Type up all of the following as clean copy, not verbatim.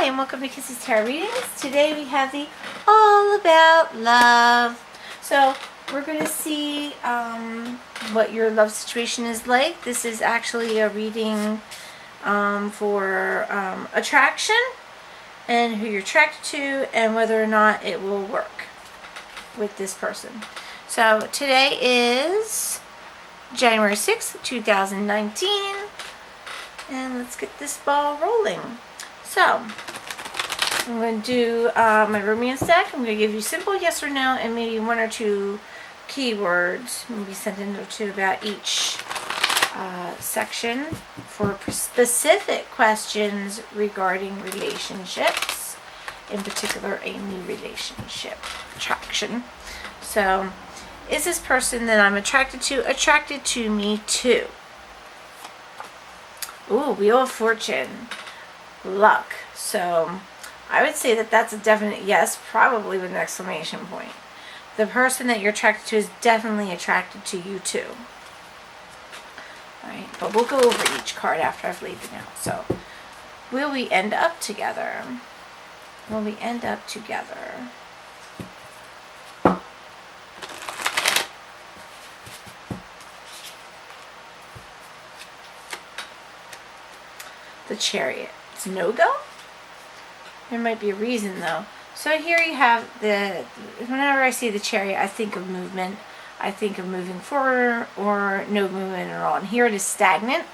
Hi, and welcome to Kisses Tarot Readings. Today we have the All About Love. So we're going to see what your love situation is like. This is actually a reading for attraction and who you're attracted to and whether or not it will work with this person. So today is January 6th, 2019. And let's get this ball rolling. So, I'm going to do my romance deck. I'm going to give you simple yes or no and maybe one or two keywords, maybe something or two about each section for specific questions regarding relationships, in particular a new relationship attraction. So, is this person that I'm attracted to me too? Ooh, Wheel of Fortune. Luck. So, I would say that that's a definite yes, probably with an exclamation point. The person that you're attracted to is definitely attracted to you too. Alright, but we'll go over each card after I've laid them out. So, will we end up together? Will we end up together? The Chariot. It's no-go? There might be a reason though. So here you have whenever I see the Chariot, I think of movement. I think of moving forward or no movement at all. And here it is stagnant.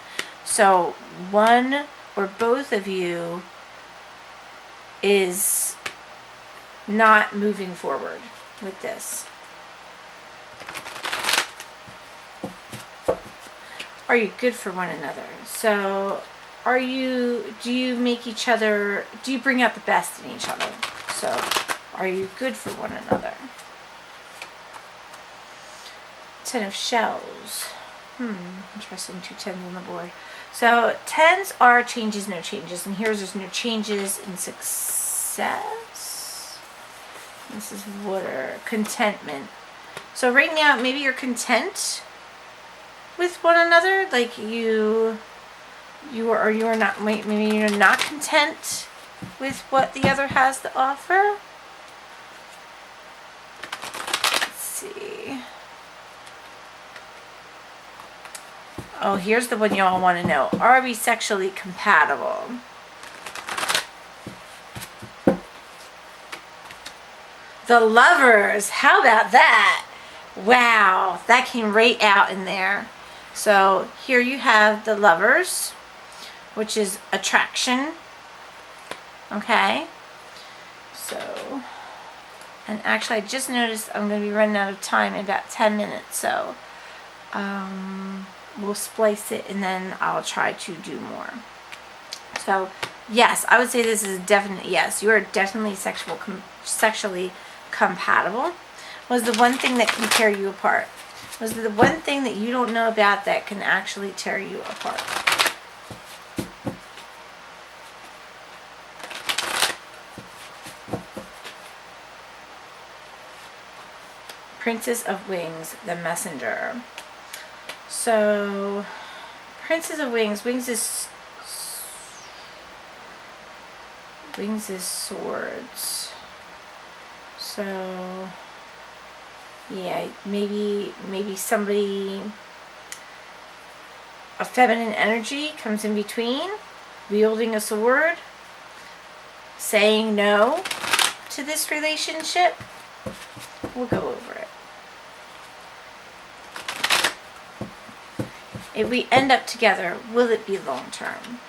So one or both of you is not moving forward with this. Are you good for one another? So do you make each other, do you bring out the best in each other? So, are you good for one another? Ten of Shells. Interesting, 2 tens on the board. So, tens are changes, no changes. And here's there's no changes in success. This is water. Contentment. So, right now, maybe you're content with one another. Like you are not, maybe you're not content with what the other has to offer. Let's see. Oh, here's the one y'all want to know. Are we sexually compatible? The Lovers. How about that? Wow, that came right out in there. So here you have the Lovers, which is attraction. Okay. So, and actually I just noticed I'm going to be running out of time in about 10 minutes. So, we'll splice it and then I'll try to do more. So, yes, I would say this is a definite yes. You are definitely sexually compatible. Was the one thing that can tear you apart? Was the one thing that you don't know about that can actually tear you apart? Princess of Wings, the Messenger. So, Princess of Wings. Wings is swords. So, yeah, maybe somebody, a feminine energy comes in between, wielding a sword, saying no to this relationship. We'll go over it. If we end up together, will it be long term?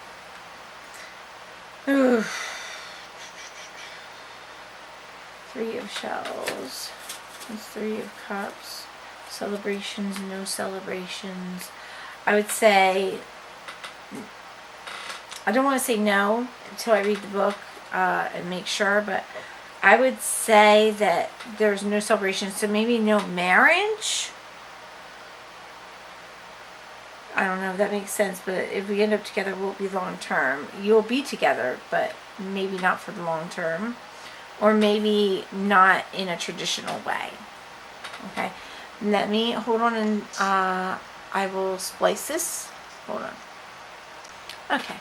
Ooh. 3 of Shells. That's 3 of Cups. Celebrations, no celebrations. I would say, I don't want to say no until I read the book and make sure, but I would say that there's no celebration, so maybe no marriage. I don't know if that makes sense, but if we end up together, we'll be long term. You'll be together, but maybe not for the long term. Or maybe not in a traditional way. Okay? Let me, hold on, and I will splice this. Hold on. Okay.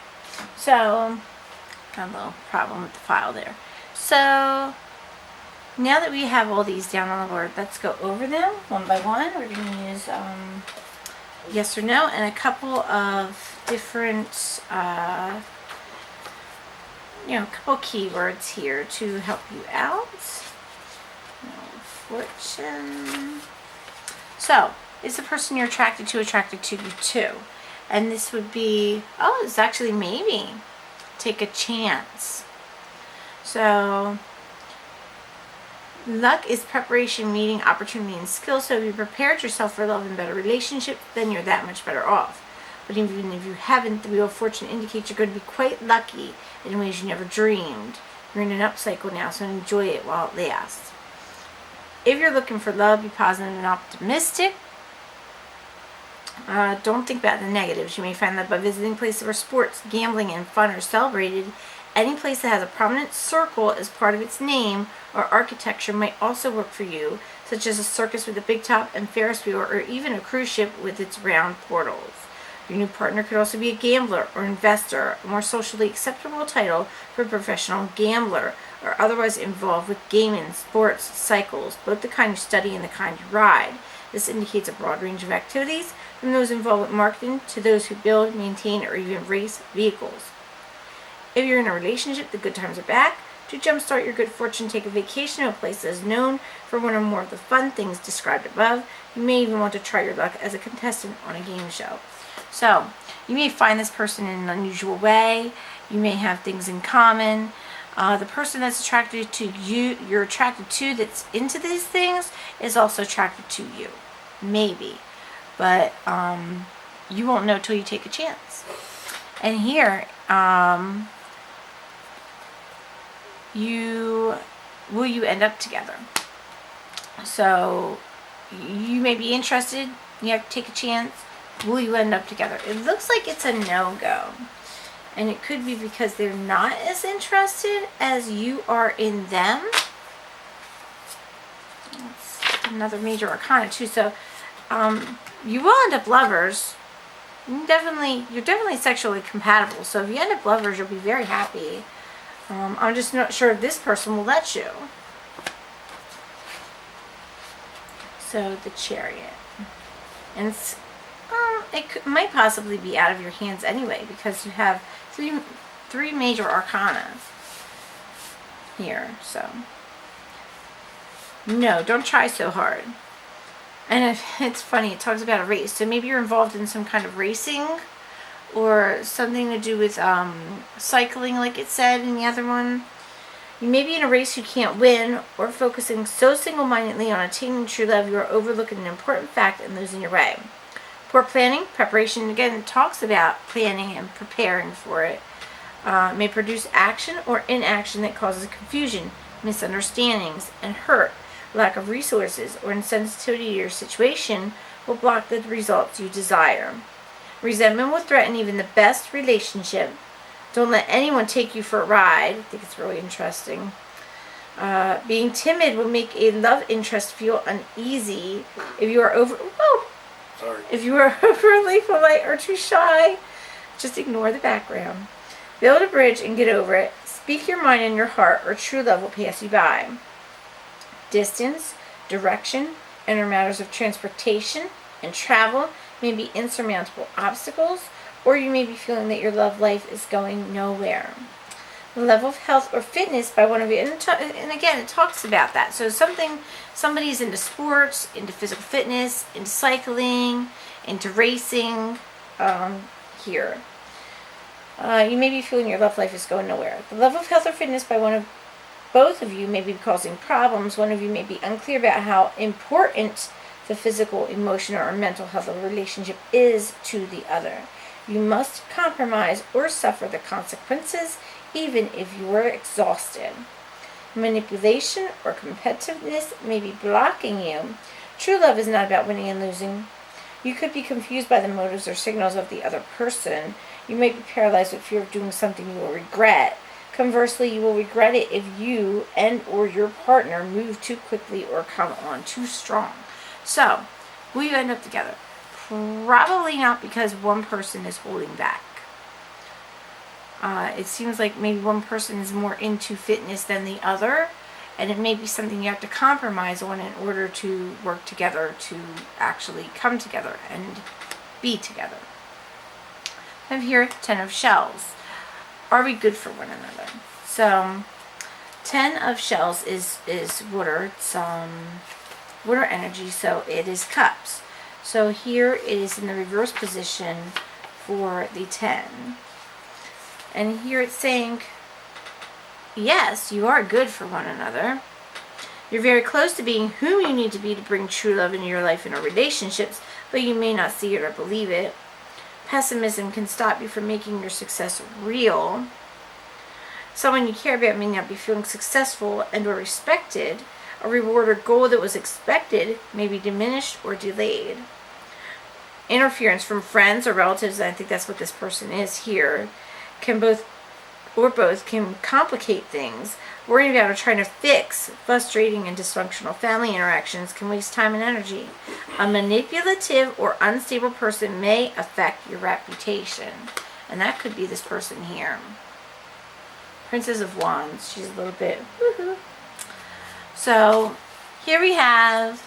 So, Got a little problem with the file there. So now that we have all these down on the board, let's go over them one by one. We're going to use yes or no and a couple of different, a couple keywords here to help you out. Fortune. So, is the person you're attracted to you too? And this would be, it's actually maybe. Take a chance. So, luck is preparation, meeting, opportunity, and skill. So if you prepared yourself for love and better relationship, then you're that much better off. But even if you haven't, the Wheel of Fortune indicates you're going to be quite lucky in ways you never dreamed. You're in an up cycle now, so enjoy it while it lasts. If you're looking for love, be positive and optimistic. Don't think about the negatives. You may find that by visiting places where sports, gambling, and fun are celebrated, any place that has a prominent circle as part of its name or architecture might also work for you, such as a circus with a big top and Ferris wheel, or even a cruise ship with its round portals. Your new partner could also be a gambler or investor, a more socially acceptable title for a professional gambler, or otherwise involved with gaming, sports, cycles, both the kind you study and the kind you ride. This indicates a broad range of activities, from those involved with marketing to those who build, maintain, or even race vehicles. If you're in a relationship, the good times are back. To jumpstart your good fortune, take a vacation to a place that is known for one or more of the fun things described above. You may even want to try your luck as a contestant on a game show. So, you may find this person in an unusual way. You may have things in common. The person that's attracted to you, you're attracted to, that's into these things, is also attracted to you. Maybe. But you won't know till you take a chance. And here, will you end up together? So you may be interested, you have to take a chance. Will you end up together? It looks like it's a no-go. And it could be because they're not as interested as you are in them. That's another major arcana too. So you will end up lovers. You're definitely sexually compatible. So if you end up lovers, you'll be very happy. I'm just not sure if this person will let you. So the Chariot. And might possibly be out of your hands anyway, because you have three major arcana here. So no, don't try so hard. And it's funny, it talks about a race. So maybe you're involved in some kind of racing, or something to do with cycling, like it said in the other one. You may be in a race you can't win, or focusing so single-mindedly on attaining true love you are overlooking an important fact and losing your way. Poor planning, preparation, again, talks about planning and preparing for it, may produce action or inaction that causes confusion, misunderstandings, and hurt. Lack of resources or insensitivity to your situation will block the results you desire. Resentment will threaten even the best relationship. Don't let anyone take you for a ride. I think it's really interesting. Being timid will make a love interest feel uneasy. If you are If you are overly polite or too shy, just ignore the background. Build a bridge and get over it. Speak your mind and your heart, or true love will pass you by. Distance, direction, and or matters of transportation and travel may be insurmountable obstacles, or you may be feeling that your love life is going nowhere. The level of health or fitness by one of you, and again, it talks about that. So somebody's into sports, into physical fitness, into cycling, into racing, here. You may be feeling your love life is going nowhere. The level of health or fitness by both of you may be causing problems. One of you may be unclear about how important the physical, emotional, or mental health of a relationship is to the other. You must compromise or suffer the consequences, even if you are exhausted. Manipulation or competitiveness may be blocking you. True love is not about winning and losing. You could be confused by the motives or signals of the other person. You might be paralyzed with fear of doing something you will regret. Conversely, you will regret it if you and or your partner move too quickly or come on too strong. So, will you end up together? Probably not, because one person is holding back. It seems like maybe one person is more into fitness than the other, and it may be something you have to compromise on in order to work together to actually come together and be together. I have here 10 of shells. Are we good for one another? So 10 of shells is water. It's water energy, so it is cups. So here it is in the reverse position for the 10. And here it's saying, yes, you are good for one another. You're very close to being who you need to be to bring true love into your life and your relationships, but you may not see it or believe it. Pessimism can stop you from making your success real. Someone you care about may not be feeling successful and or respected. A reward or goal that was expected may be diminished or delayed. Interference from friends or relatives, and I think that's what this person is here, can both can complicate things. Worrying about or trying to fix frustrating and dysfunctional family interactions can waste time and energy. A manipulative or unstable person may affect your reputation, and that could be this person here. Princess of Wands. She's a little bit woohoo. So here we have,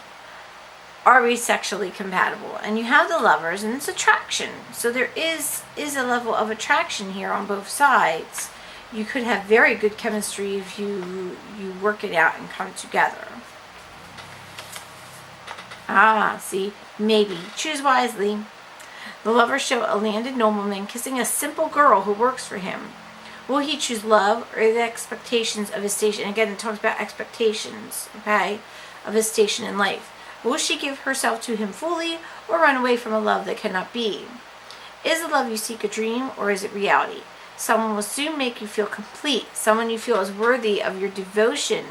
are we sexually compatible? And you have the Lovers, and it's attraction. So there is a level of attraction here on both sides. You could have very good chemistry if you work it out and come together. See, maybe. Choose wisely. The Lovers show a landed nobleman kissing a simple girl who works for him. Will he choose love or the expectations of his station? Again, it talks about expectations, okay, of his station in life. Will she give herself to him fully or run away from a love that cannot be? Is the love you seek a dream or is it reality? Someone will soon make you feel complete, someone you feel is worthy of your devotion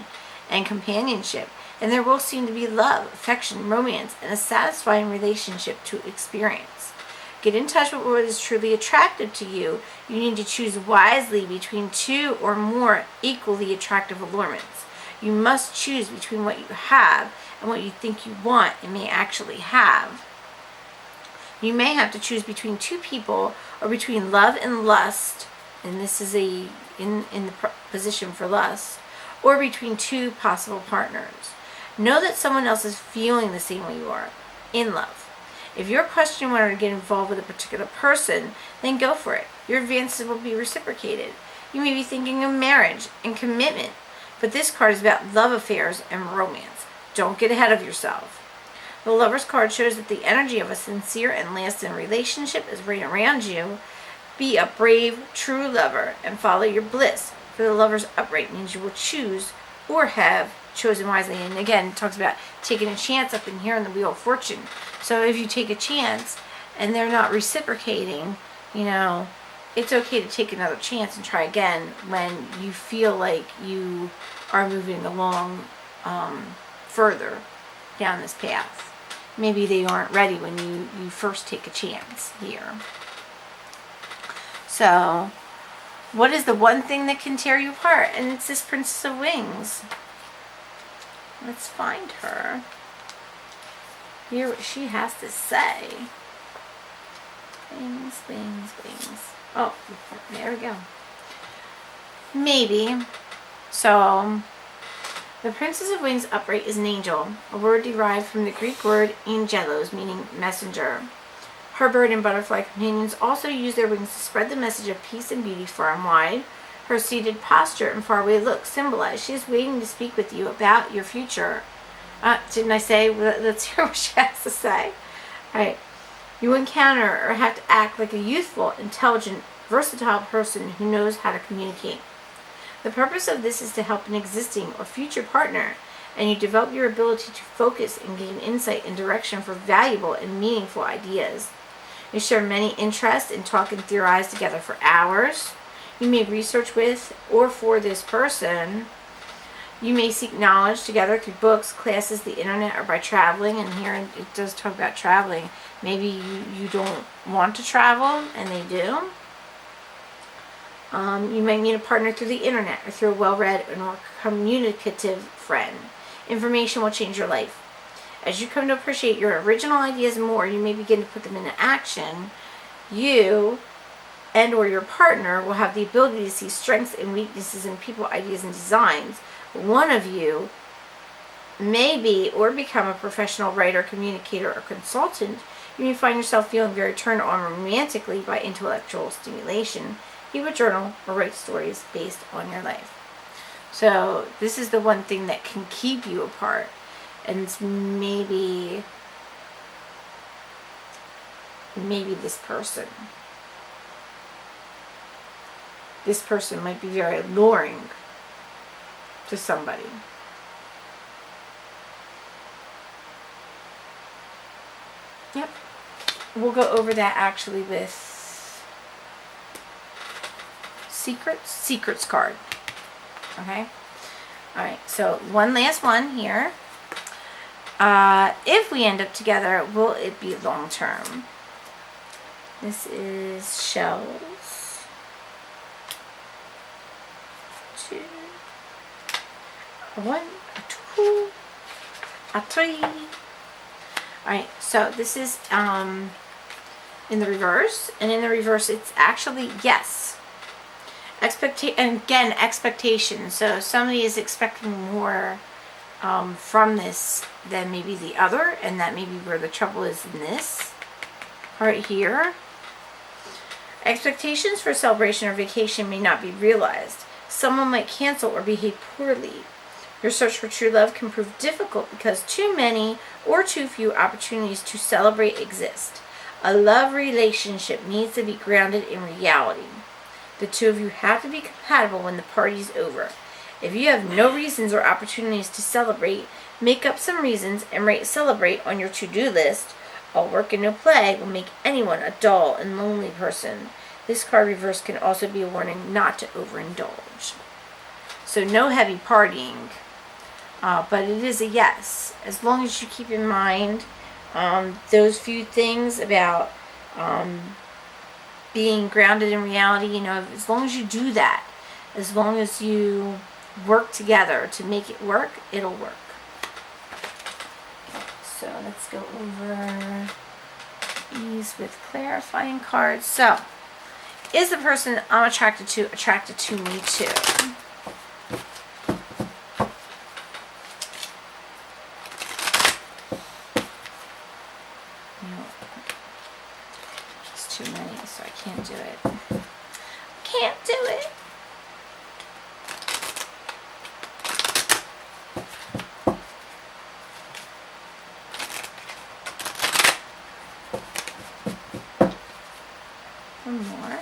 and companionship, and there will seem to be love, affection, romance, and a satisfying relationship to experience. Get in touch with what is truly attractive to you. You need to choose wisely between two or more equally attractive allurements. You must choose between what you have and what you think you want and may actually have. You may have to choose between two people or between love and lust, and this is in the position for lust, or between two possible partners. Know that someone else is feeling the same way you are, in love. If you're questioning whether to get involved with a particular person, then go for it. Your advances will be reciprocated. You may be thinking of marriage and commitment, but this card is about love affairs and romance. Don't get ahead of yourself. The Lover's card shows that the energy of a sincere and lasting relationship is right around you. Be a brave, true lover and follow your bliss. For the Lover's upright means you will choose or have chosen wisely. And again, it talks about taking a chance up in here in the Wheel of Fortune. So if you take a chance and they're not reciprocating, it's okay to take another chance and try again when you feel like you are moving along further down this path. Maybe they aren't ready when you first take a chance here. So, what is the one thing that can tear you apart? And it's this Princess of Wings. Let's find her. Hear what she has to say. Wings, wings, wings. Oh, there we go. Maybe. So, the Princess of Wings upright is an angel, a word derived from the Greek word angelos, meaning messenger. Her bird and butterfly companions also use their wings to spread the message of peace and beauty far and wide. Her seated posture and faraway look symbolize she is waiting to speak with you about your future. Didn't I say? Let's hear what she has to say. All right. You encounter or have to act like a youthful, intelligent, versatile person who knows how to communicate. The purpose of this is to help an existing or future partner, and you develop your ability to focus and gain insight and direction for valuable and meaningful ideas. You share many interests and talk and theorize together for hours. You may research with or for this person. You may seek knowledge together through books, classes, the internet, or by traveling. And here it does talk about traveling. Maybe you don't want to travel, and they do. You might meet a partner through the internet or through a well-read and more communicative friend. Information will change your life. As you come to appreciate your original ideas more, you may begin to put them into action. You and or your partner will have the ability to see strengths and weaknesses in people, ideas, and designs. One of you may be or become a professional writer, communicator, or consultant. You may find yourself feeling very turned on romantically by intellectual stimulation. You would journal or write stories based on your life. So this is the one thing that can keep you apart. And it's maybe this person. This person might be very alluring to somebody. Yep. We'll go over that actually with secrets card. Okay. All right. So one last one here. If we end up together, will it be long term? This is shells. 2, 1, 2, 3. Alright, so this is in the reverse, and in the reverse it's actually yes. Expectation. So somebody is expecting more from this than maybe the other, and that may be where the trouble is in this right here. Expectations for celebration or vacation may not be realized. Someone might cancel or behave poorly. Your search for true love can prove difficult because too many or too few opportunities to celebrate exist. A love relationship needs to be grounded in reality. The two of you have to be compatible when the party's over. If you have no reasons or opportunities to celebrate, make up some reasons and write celebrate on your to-do list. All work and no play will make anyone a dull and lonely person. This card reverse can also be a warning not to overindulge. So no heavy partying, but it is a yes. As long as you keep in mind those few things about being grounded in reality, as long as you do that, as long as you work together to make it work, it'll work. So let's go over these with clarifying cards. So, is the person I'm attracted to me too? It's too many, so I can't do it. Can't do it. One more.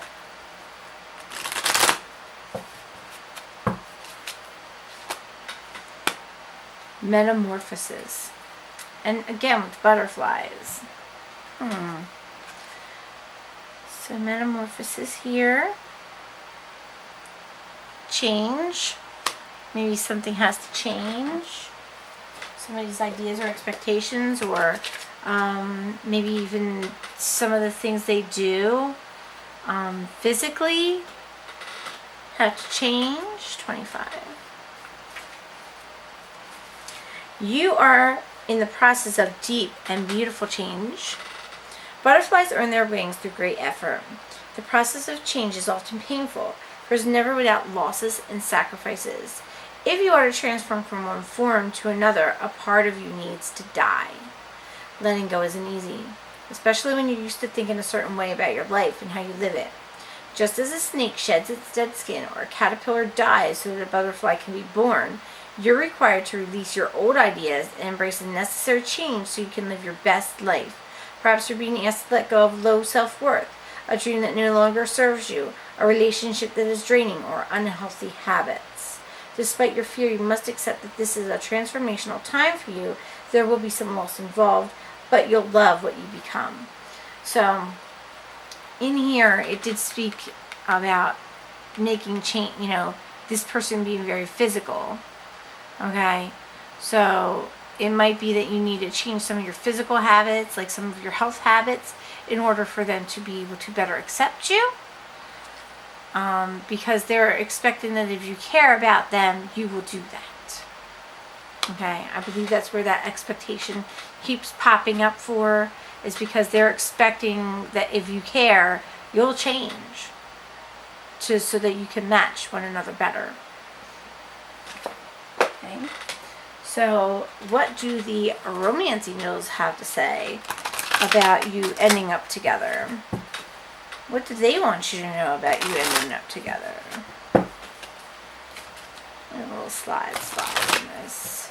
Metamorphosis. And again with butterflies. So metamorphosis here. Change. Maybe something has to change. Somebody's ideas or expectations, or maybe even some of the things they do physically have to change. 25. You are in the process of deep and beautiful change. Butterflies earn their wings through great effort. The process of change is often painful, but is never without losses and sacrifices. If you are to transform from one form to another, a part of you needs to die. Letting go isn't easy, especially when you're used to thinking a certain way about your life and how you live it. Just as a snake sheds its dead skin or a caterpillar dies so that a butterfly can be born, you're required to release your old ideas and embrace the necessary change so you can live your best life. Perhaps you're being asked to let go of low self-worth, a dream that no longer serves you, a relationship that is draining, or unhealthy habits. Despite your fear, you must accept that this is a transformational time for you. There will be some loss involved, but you'll love what you become. So, in here, it did speak about making change, this person being very physical. Okay, so it might be that you need to change some of your physical habits, like some of your health habits, in order for them to be able to better accept you. Because they're expecting that if you care about them, you will do that. Okay, I believe that's where that expectation keeps popping up for, is because they're expecting that if you care, you'll change. so that you can match one another better. Okay. So what do the romance angels have to say about you ending up together? What do they want you to know about you ending up together? A little slide on this.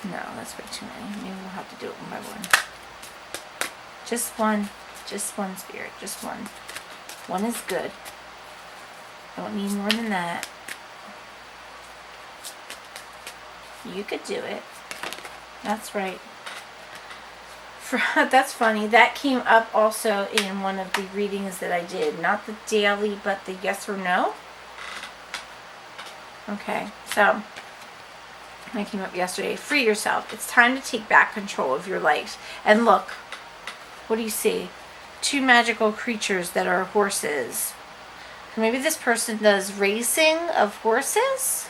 No, that's way too many. Maybe we'll have to do it one by one. Just one, spirit, just one. One is good. Don't need more than that. You could do it. That's right. That's funny. That came up also in one of the readings that I did. Not the daily, but the yes or no. Okay, so that came up yesterday. Free yourself. It's time to take back control of your life. And look, what do you see? Two magical creatures that are horses. Maybe this person does racing of horses.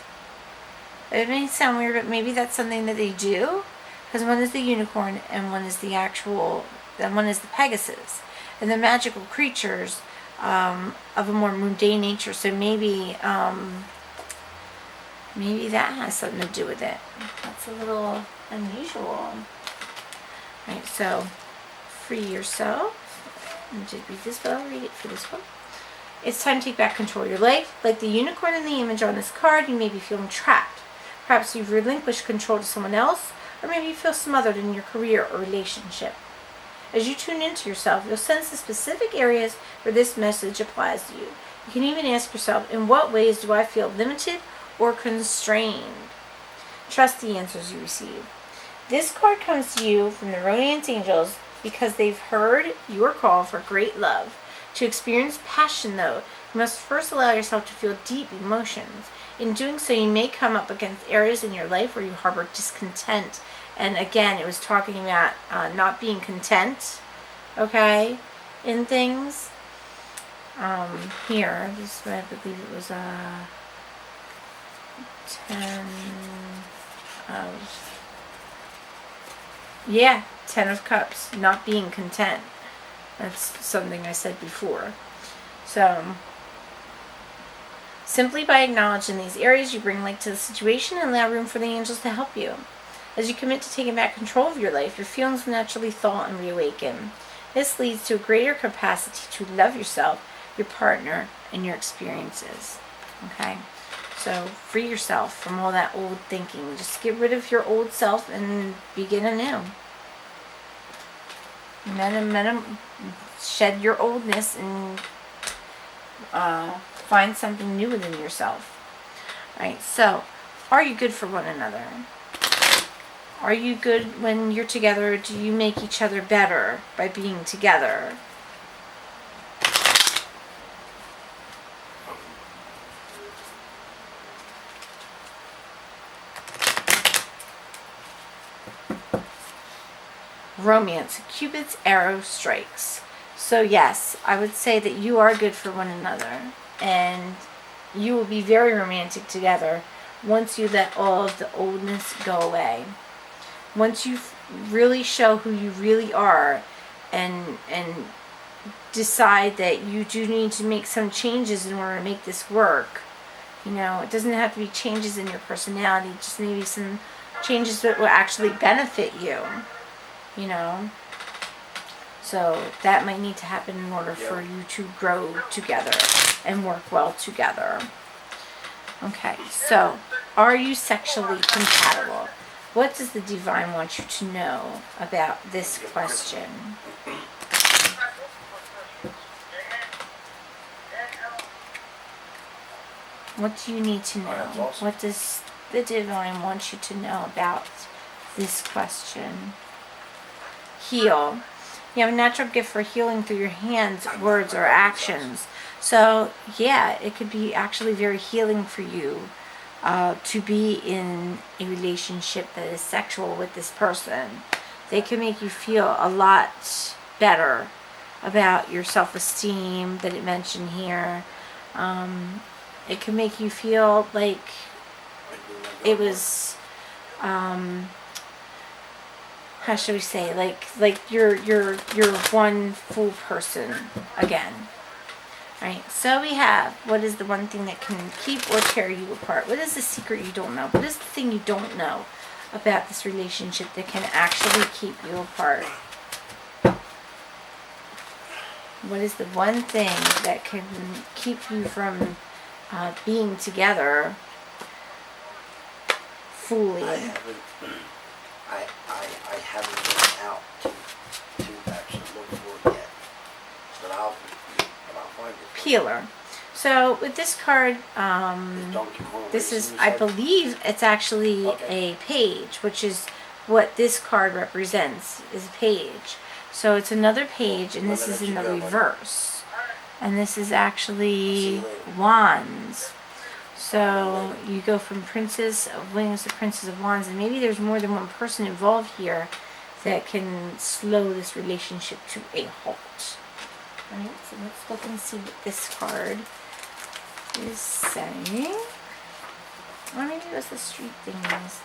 It may sound weird, but maybe that's something that they do. Because one is the unicorn and one is the Pegasus. And the magical creatures of a more mundane nature. So maybe that has something to do with it. That's a little unusual. Right, so free yourself. I did read this, but I'll read it for this one. It's time to take back control of your life. Like the unicorn in the image on this card, you may be feeling trapped. Perhaps you've relinquished control to someone else, or maybe you feel smothered in your career or relationship. As you tune into yourself, you'll sense the specific areas where this message applies to you. You can even ask yourself, in what ways do I feel limited or constrained? Trust the answers you receive. This card comes to you from the romance angels because they've heard your call for great love. To experience passion, though, you must first allow yourself to feel deep emotions. In doing so, you may come up against areas in your life where you harbor discontent. And again, it was talking about not being content, okay, in things. Here, this I believe it was 10 of Cups, not being content. That's something I said before. So, simply by acknowledging these areas, you bring light to the situation and allow room for the angels to help you. As you commit to taking back control of your life, your feelings will naturally thaw and reawaken. This leads to a greater capacity to love yourself, your partner, and your experiences. Okay? So, free yourself from all that old thinking. Just get rid of your old self and begin anew. Shed your oldness and find something new within yourself. Alright, so, are you good for one another? Are you good when you're together? Do you make each other better by being together? Romance. Cupid's arrow strikes. So yes, I would say that you are good for one another. And you will be very romantic together once you let all of the oldness go away. Once you really show who you really are and decide that you do need to make some changes in order to make this work. You know, it doesn't have to be changes in your personality, just maybe some changes that will actually benefit you. You know, so that might need to happen in order for you to grow together and work well together. Okay, so are you sexually compatible? What does the divine want you to know about this question? What do you need to know? What does the divine want you to know about this question? Heal. You have a natural gift for healing through your hands, words, or actions. So, yeah, it could be actually very healing for you to be in a relationship that is sexual with this person. They can make you feel a lot better about your self-esteem that it mentioned here. It can make you feel like it was how should we say, like you're one full person again. Alright, so we have, what is the one thing that can keep or tear you apart? What is the secret you don't know? What is the thing you don't know about this relationship that can actually keep you apart? What is the one thing that can keep you from being together fully? I haven't been out to actually look for it yet, but I'll find it. Peeler. So with this card, this is, I believe it's actually a page, which is what this card represents, is a page. So it's another page, and this is in the reverse. And this is actually Wands. So you go from Princess of Wings to Princess of Wands, and maybe there's more than one person involved here that can slow this relationship to a halt. Alright, so let's look and see what this card is saying. Or maybe it was the street things.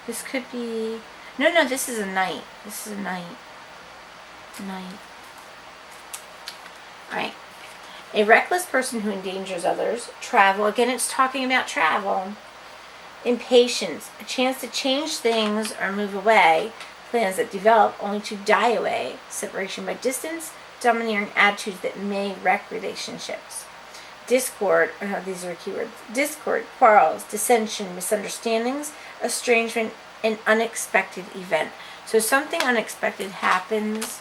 This could be... No, this is a knight. This is a knight. Alright. A reckless person who endangers others. Travel. Again, it's talking about travel. Impatience. A chance to change things or move away. Plans that develop only to die away. Separation by distance. Domineering attitudes that may wreck relationships. Discord. These are keywords. Discord. Quarrels. Dissension. Misunderstandings. Estrangement. An unexpected event. So something unexpected happens.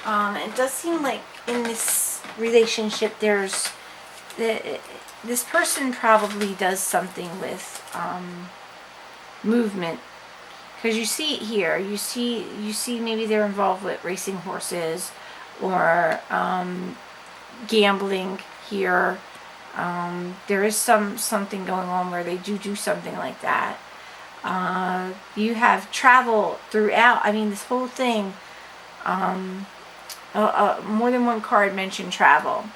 It does seem like in this relationship there's this person probably does something with movement, because you see it here. You see maybe they're involved with racing horses or gambling here. There is something going on where they do something like that. You have travel throughout. I mean, this whole thing. More than one card mentioned travel.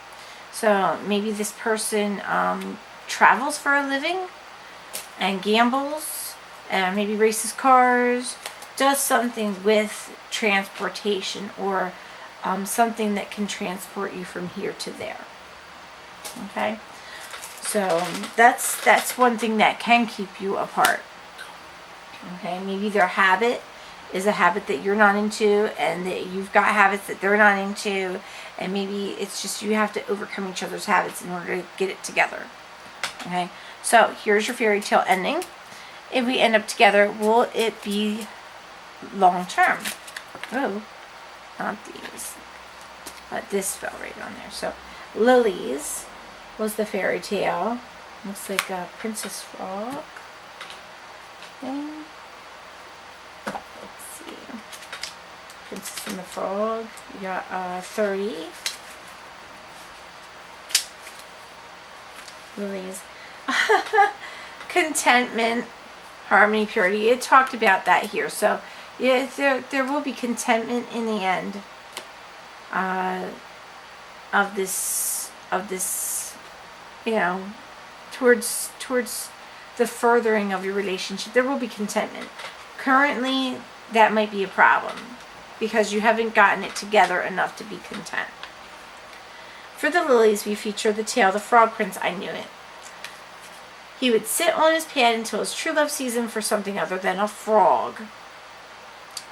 So maybe this person travels for a living and gambles and maybe races cars, does something with transportation, or something that can transport you from here to there. Okay? So that's one thing that can keep you apart. Okay? Maybe their habit is a habit that you're not into, and that you've got habits that they're not into, and maybe it's just you have to overcome each other's habits in order to get it together. Okay, so here's your fairy tale ending. If we end up together, will it be long term? Oh, not these, but this fell right on there. So lilies was the fairy tale. Looks like a princess frog thing. Princess and the Frog. You got 30. Lilies. Contentment, harmony, purity. It talked about that here. So yeah, there will be contentment in the end of this, you know, towards the furthering of your relationship. There will be contentment. Currently, that might be a problem, because you haven't gotten it together enough to be content. For the lilies, we feature the tale, The Frog Prince. I knew it. He would sit on his pad until his true love sees him for something other than a frog.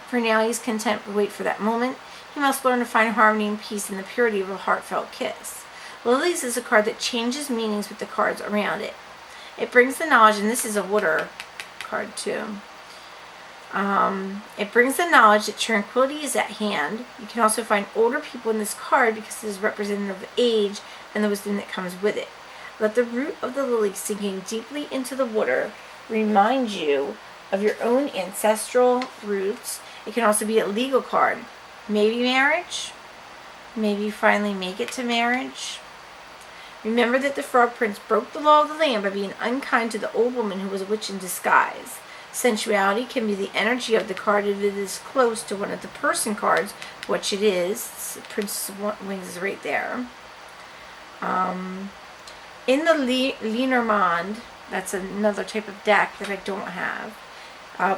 For now, he's content to wait for that moment. He must learn to find harmony and peace in the purity of a heartfelt kiss. Lilies is a card that changes meanings with the cards around it. It brings the knowledge, and this is a water card too. It brings the knowledge that tranquility is at hand. You can also find older people in this card because it is representative of age and the wisdom that comes with it. Let the root of the lily sinking deeply into the water remind you of your own ancestral roots. It can also be a legal card. Maybe marriage. Maybe you finally make it to marriage. Remember that the Frog Prince broke the law of the land by being unkind to the old woman who was a witch in disguise. Sensuality can be the energy of the card if it is close to one of the person cards, which it is. Princess of Wings is right there. In the Lenormand, that's another type of deck that I don't have,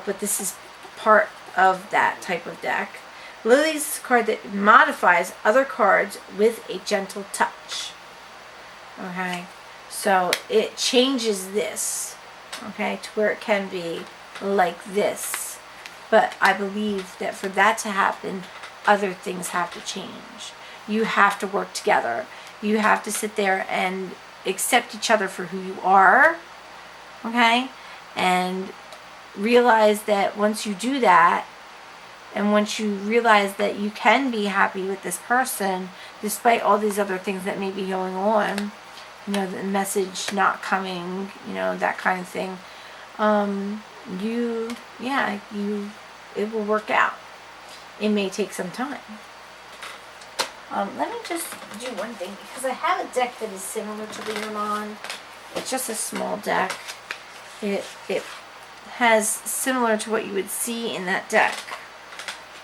but this is part of that type of deck. Lilies is a card that modifies other cards with a gentle touch. Okay, so it changes this, okay, to where it can be like this. But I believe that for that to happen, other things have to change. You have to work together. You have to sit there and accept each other for who you are, okay? And realize that once you do that, and once you realize that you can be happy with this person, despite all these other things that may be going on, the message not coming, that kind of thing, it will work out. It may take some time. Let me just do one thing, because I have a deck that is similar to the Yermon. It's just a small deck. It has similar to what you would see in that deck.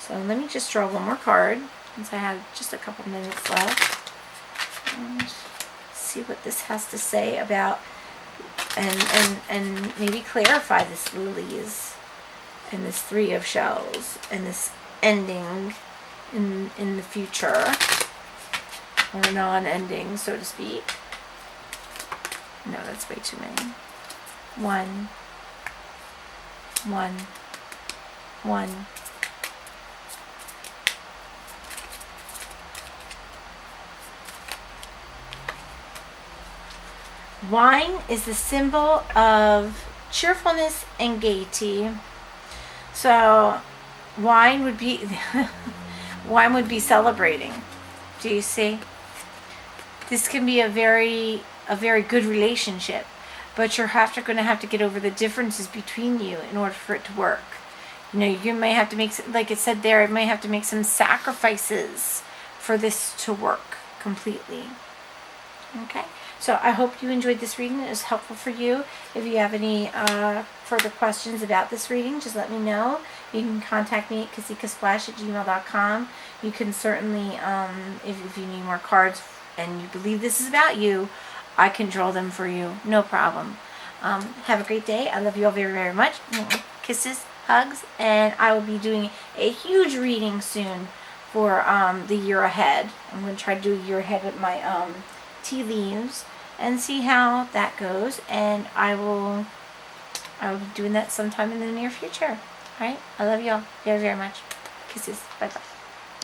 So let me just draw one more card, since I have just a couple minutes left. And see what this has to say about, and maybe clarify this lilies, and this three of shells, and this ending in the future, or non-ending, so to speak. No, that's way too many. One. Wine is the symbol of cheerfulness and gaiety. So wine would be celebrating. Do you see? This can be a very good relationship, but you're going to have to get over the differences between you in order for it to work. You may have to make, like it said there, it may have to make some sacrifices for this to work completely. Okay? So I hope you enjoyed this reading. It was helpful for you. If you have any further questions about this reading, just let me know. You can contact me at kasikasplash@gmail.com. You can certainly, if you need more cards and you believe this is about you, I can draw them for you. No problem. Have a great day. I love you all very, very much. Kisses, hugs, and I will be doing a huge reading soon for the year ahead. I'm going to try to do a year ahead with my tea leaves and see how that goes, and I will be doing that sometime in the near future. Alright, I love y'all very, very much. Kisses. Bye bye.